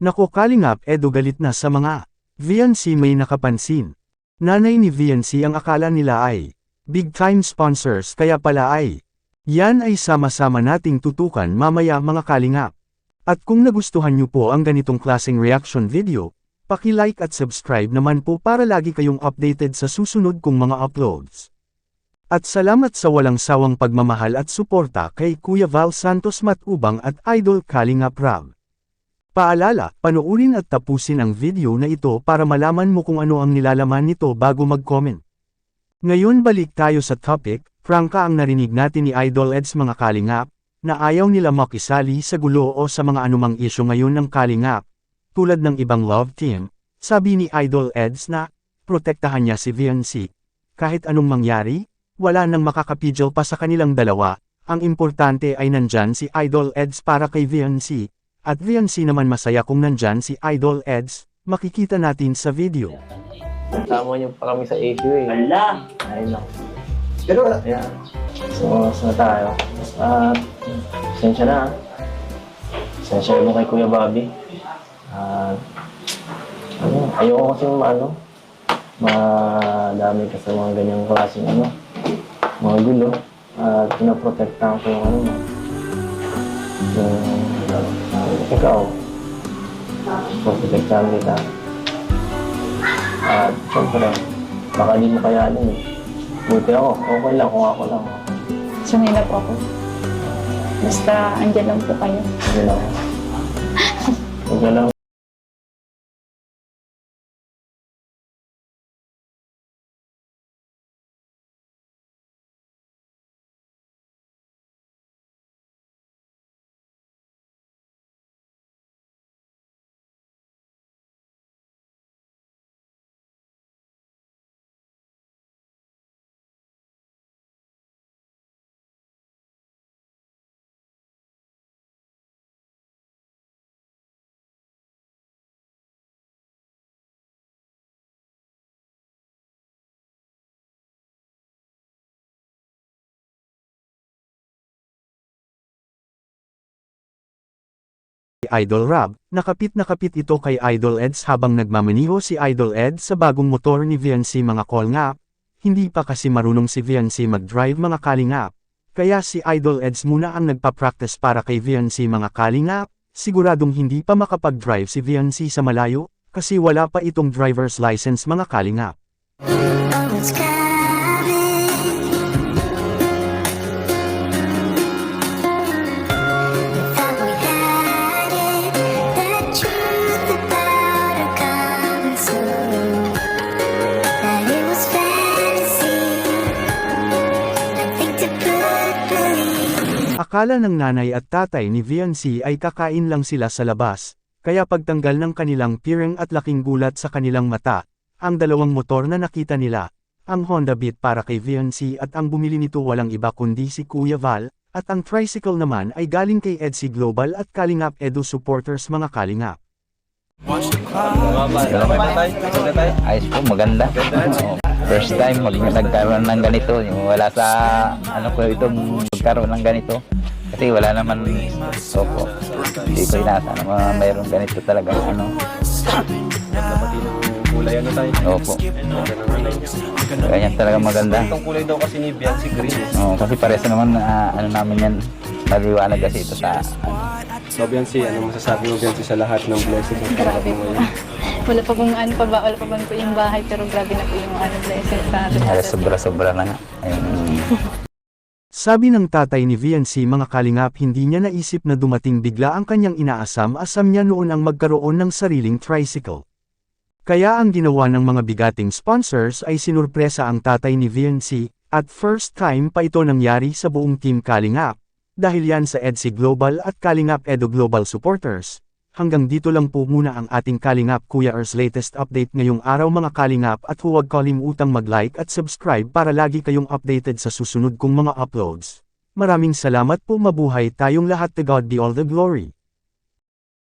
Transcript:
Nako Kalingap Edo galit na sa mga VNC may nakapansin. Nanay ni VNC ang akala nila ay big time sponsors kaya pala ay. Yan ay sama-sama nating tutukan mamaya mga Kalingap. At kung nagustuhan nyo po ang ganitong klaseng reaction video, paki-like at subscribe naman po para lagi kayong updated sa susunod kong mga uploads. At salamat sa walang sawang pagmamahal at suporta kay Kuya Val Santos Matubang at Idol Kalingap Rab. Paalala, panoorin at tapusin ang video na ito para malaman mo kung ano ang nilalaman nito bago mag-comment. Ngayon balik tayo sa topic, prangka ang narinig natin ni Idol Eds mga Kalingap, na ayaw nila makisali sa gulo o sa mga anumang isyu ngayon ng Kalingap. Tulad ng ibang love team, sabi ni Idol Eds na, protektahan niya si VNC. Kahit anong mangyari, wala nang makakapigil pa sa kanilang dalawa, ang importante ay nandyan si Idol Eds para kay VNC, at VNC naman masaya kung nandyan si Idol Eds, makikita natin sa video. Kasama niyo pa kami sa issue eh. Ala! Ayun lang. Pero, Ayan. So, saan tayo? At, sensya na. Sensya mo kay Kuya Bobby. At, ayoko kasi madami ka sa mga ganyang klaseng mga gulo. At pinaprotektahan ko yung ikaw. Protektahan kita. At, syempre, baka di mo kayanin eh. Buti ako, okay lang kung ako lang. Sanay na po ako. Basta andyan lang po kayo. Hindi lang. Huwag lang. Idol Rab, nakapit ito kay Idol Eds habang nagmamaniho si Idol Eds sa bagong motor ni VNC mga Kalingap. Hindi pa kasi marunong si VNC mag-drive mga Kalingap. Kaya si Idol Eds muna ang nagpa-practice para kay VNC mga Kalingap. Siguradong hindi pa makapag-drive si VNC sa malayo, kasi wala pa itong driver's license mga Kalingap. Akala ng nanay at tatay ni VNC ay kakain lang sila sa labas, kaya pagtanggal ng kanilang piring at laking gulat sa kanilang mata, ang dalawang motor na nakita nila, ang Honda Beat para kay VNC at ang bumili nito walang iba kundi si Kuya Val, at ang tricycle naman ay galing kay EDC Global at Kalingap Edu supporters mga Kalingap. Ayos po, maganda. First time nagkaroon ng ganito, wala sa itong magkaroon ng ganito. Kasi wala naman po. Hindi ko inasa na mayroong ganito talaga Kulay Opo. Ganyan talaga maganda. Itong kulay daw kasi ni Biancy green. Oo, kasi pares naman namin yan. Maliwanag kasi ito sa So Biancy, ano masasabi mo Biancy sa lahat ng blessing ng Grabe po. Wala pa kung wala pa po yung bahay, pero grabe na po yung blessing sa atin. sobra-sobra na nga. Sabi ng tatay ni VNC mga Kalingap hindi niya naisip na dumating bigla ang kanyang inaasam niya noon ang magkaroon ng sariling tricycle. Kaya ang ginawa ng mga bigating sponsors ay sinurpresa ang tatay ni VNC, at first time pa ito nangyari sa buong Team Kalingap, dahil yan sa EDC Global at Kalingap Edu Global supporters. Hanggang dito lang po muna ang ating Kalingap Kuya Ers latest update ngayong araw mga Kalingap, at huwag kalimutang mag-like at subscribe para lagi kayong updated sa susunod kong mga uploads. Maraming salamat po, mabuhay tayong lahat, to God be all the glory.